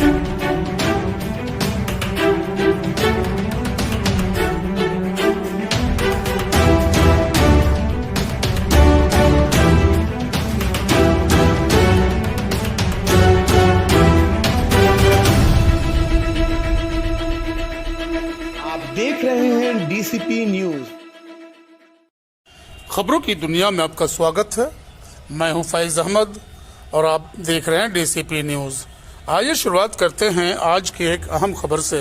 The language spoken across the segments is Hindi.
देख रहे हैं डीसीपी न्यूज। खबरों की दुनिया में आपका स्वागत है। मैं हूं फैज अहमद और आप देख रहे हैं डीसीपी न्यूज। आइए शुरुआत करते हैं आज की एक अहम खबर से।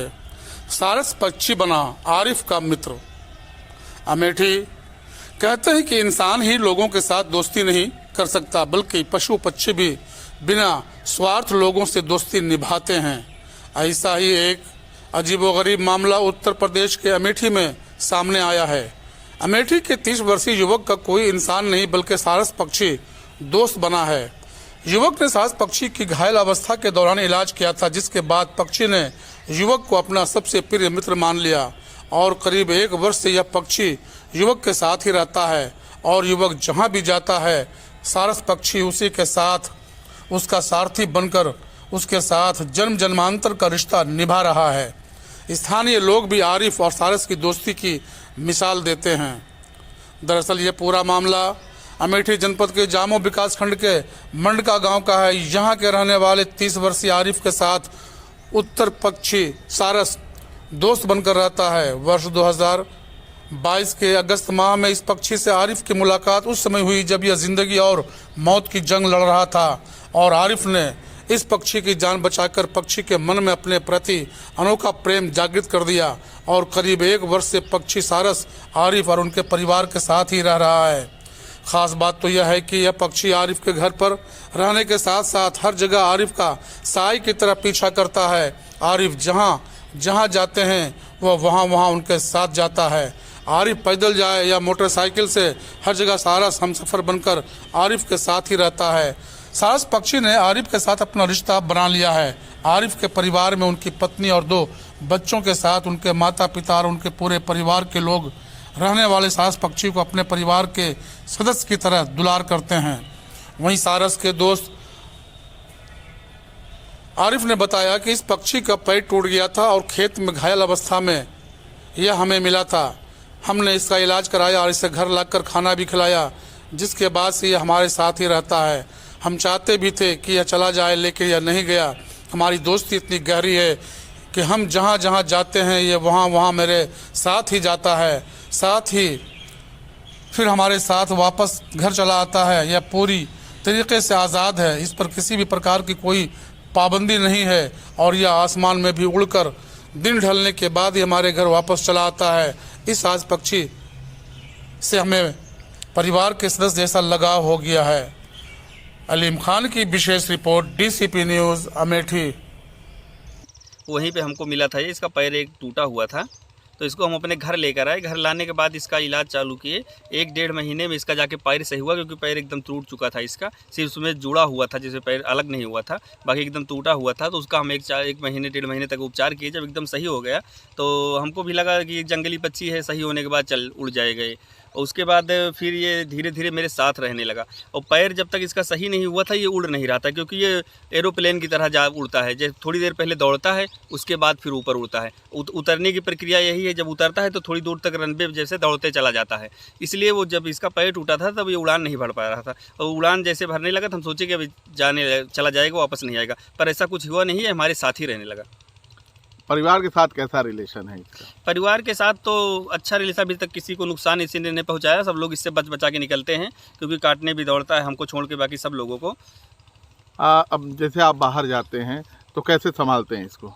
सारस पक्षी बना आरिफ का मित्र। अमेठी कहते हैं कि इंसान ही लोगों के साथ दोस्ती नहीं कर सकता, बल्कि पशु पक्षी भी बिना स्वार्थ लोगों से दोस्ती निभाते हैं। ऐसा ही एक अजीबोगरीब मामला उत्तर प्रदेश के अमेठी में सामने आया है। अमेठी के 30 वर्षीय युवक का कोई इंसान नहीं बल्कि सारस पक्षी दोस्त बना है। युवक ने सारस पक्षी की घायल अवस्था के दौरान इलाज किया था, जिसके बाद पक्षी ने युवक को अपना सबसे प्रिय मित्र मान लिया और करीब 1 वर्ष से यह पक्षी युवक के साथ ही रहता है और युवक जहां भी जाता है सारस पक्षी उसी के साथ उसका सारथी बनकर उसके साथ जन्म जन्मांतर का रिश्ता निभा रहा है। स्थानीय लोग भी आरिफ और सारस की दोस्ती की मिसाल देते हैं। दरअसल ये पूरा मामला अमेठी जनपद के जामो विकास खंड के मंडका गांव का है। यहां के रहने वाले 30 वर्षीय आरिफ के साथ उत्तर पक्षी सारस दोस्त बनकर रहता है। वर्ष 2022 के अगस्त माह में इस पक्षी से आरिफ की मुलाकात उस समय हुई जब यह जिंदगी और मौत की जंग लड़ रहा था और आरिफ ने इस पक्षी की जान बचाकर पक्षी के मन में अपने प्रति अनोखा प्रेम जागृत कर दिया और करीब 1 वर्ष से पक्षी सारस आरिफ और उनके परिवार के साथ ही रह रहा है। खास बात तो यह है कि यह पक्षी आरिफ के घर पर रहने के साथ साथ हर जगह आरिफ का साई की तरह पीछा करता है। आरिफ जहाँ जाते हैं वह वहाँ उनके साथ जाता है। आरिफ पैदल जाए या मोटरसाइकिल से हर जगह सारस हमसफर बनकर आरिफ के साथ ही रहता है। सारस पक्षी ने आरिफ के साथ अपना रिश्ता बना लिया है। आरिफ के परिवार में उनकी पत्नी और 2 बच्चों के साथ उनके माता पिता और उनके पूरे परिवार के लोग रहने वाले सारस पक्षी को अपने परिवार के सदस्य की तरह दुलार करते हैं। वहीं सारस के दोस्त आरिफ ने बताया कि इस पक्षी का पैर टूट गया था और खेत में घायल अवस्था में यह हमें मिला था। हमने इसका इलाज कराया और इसे घर लाकर खाना भी खिलाया, जिसके बाद से यह हमारे साथ ही रहता है। हम चाहते भी थे कि यह चला जाए, लेकिन यह नहीं गया। हमारी दोस्ती इतनी गहरी है कि हम जहाँ जाते हैं ये वहाँ मेरे साथ ही जाता है, साथ ही फिर हमारे साथ वापस घर चला आता है। यह पूरी तरीके से आज़ाद है, इस पर किसी भी प्रकार की कोई पाबंदी नहीं है और यह आसमान में भी उड़कर दिन ढलने के बाद ही हमारे घर वापस चला आता है। इस सारस पक्षी से हमें परिवार के सदस्य जैसा लगाव हो गया है। अलीम खान की विशेष रिपोर्ट, डीसीपी न्यूज़ अमेठी। वहीं पे हमको मिला था, इसका पैर एक टूटा हुआ था, तो इसको हम अपने घर लेकर आए। घर लाने के बाद इसका इलाज चालू किए। 1-1.5 महीने में इसका जाके पैर सही हुआ, क्योंकि पैर एकदम टूट चुका था इसका। सिर्फ उसमें जुड़ा हुआ था, जैसे पैर अलग नहीं हुआ था, बाकी एकदम टूटा हुआ था। तो उसका हम 1 महीने 1.5 महीने तक उपचार किए। जब एकदम सही हो गया तो हमको भी लगा कि एक जंगली पक्षी है, सही होने के बाद चल उड़ जाएगा। और उसके बाद फिर ये धीरे धीरे मेरे साथ रहने लगा। और पैर जब तक इसका सही नहीं हुआ था ये उड़ नहीं रहा था, क्योंकि ये एरोप्लेन की तरह जा उड़ता है। जैसे थोड़ी देर पहले दौड़ता है, उसके बाद फिर ऊपर उड़ता है। उतरने की प्रक्रिया यही है, जब उतरता है तो थोड़ी दूर तक रनवे जैसे दौड़ते चला जाता है। इसलिए वो जब इसका पैर टूटा था तब ये उड़ान नहीं भर पा रहा था। और उड़ान जैसे भरने लगा तो हम सोचे कि अभी चला जाएगा, वापस नहीं आएगा, पर ऐसा कुछ हुआ नहीं है, हमारे साथ ही रहने लगा। परिवार के साथ कैसा रिलेशन है इसका? परिवार के साथ तो अच्छा रिलेशन, अभी तक किसी को नुकसान इसी ने नहीं पहुंचाया। सब लोग इससे बचा के निकलते हैं, क्योंकि काटने भी दौड़ता है हमको छोड़ के बाकी सब लोगों को। अब जैसे आप बाहर जाते हैं तो कैसे संभालते हैं इसको?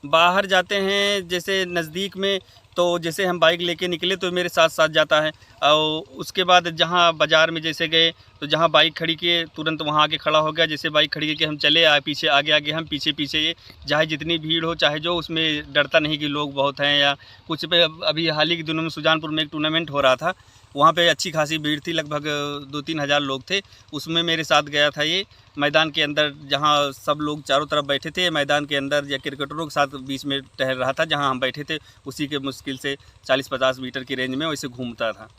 बाहर जाते हैं जैसे नज़दीक में, तो जैसे हम बाइक लेके निकले तो मेरे साथ साथ जाता है। और उसके बाद जहाँ बाज़ार में जैसे गए तो जहाँ बाइक खड़ी किए तुरंत वहाँ आके खड़ा हो गया। जैसे बाइक खड़ी करके हम चले आए, पीछे आगे हम पीछे ये, चाहे जितनी भीड़ हो चाहे जो, उसमें डरता नहीं कि लोग बहुत हैं या कुछ। पे अभी हाल ही के दिनों में सुजानपुर में एक टूर्नामेंट हो रहा था, वहाँ पे अच्छी खासी भीड़ थी, लगभग 2-3 हज़ार लोग थे। उसमें मेरे साथ गया था ये मैदान के अंदर, जहाँ सब लोग चारों तरफ बैठे थे मैदान के अंदर, या क्रिकेटरों के साथ बीच में टहल रहा था। जहाँ हम बैठे थे उसी के मुश्किल से 40-50 मीटर की रेंज में वैसे घूमता था।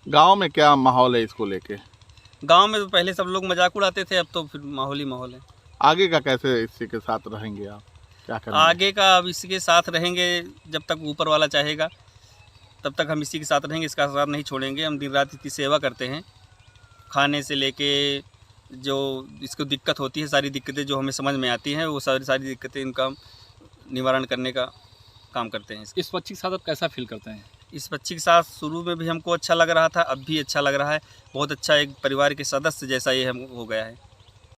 गांव में क्या माहौल है इसको लेके? गांव में तो पहले सब लोग मजाक उड़ाते थे, अब तो फिर माहौल ही माहौल है। आगे का कैसे इसी के साथ रहेंगे आप? क्या करेंगे? आगे का अब इसके साथ रहेंगे जब तक ऊपर वाला चाहेगा, तब तक हम इसी के साथ रहेंगे, इसका साथ नहीं छोड़ेंगे। हम दिन रात इसकी सेवा करते हैं, खाने से लेके जो इसको दिक्कत होती है, सारी दिक्कतें जो हमें समझ में आती हैं, वो सारी दिक्कतें इनका निवारण करने का काम करते हैं। इस पक्षी के साथ आप कैसा फील करते हैं? इस पक्षी के साथ शुरू में भी हमको अच्छा लग रहा था, अब भी अच्छा लग रहा है। बहुत अच्छा एक परिवार के सदस्य जैसा ये हम हो गया है।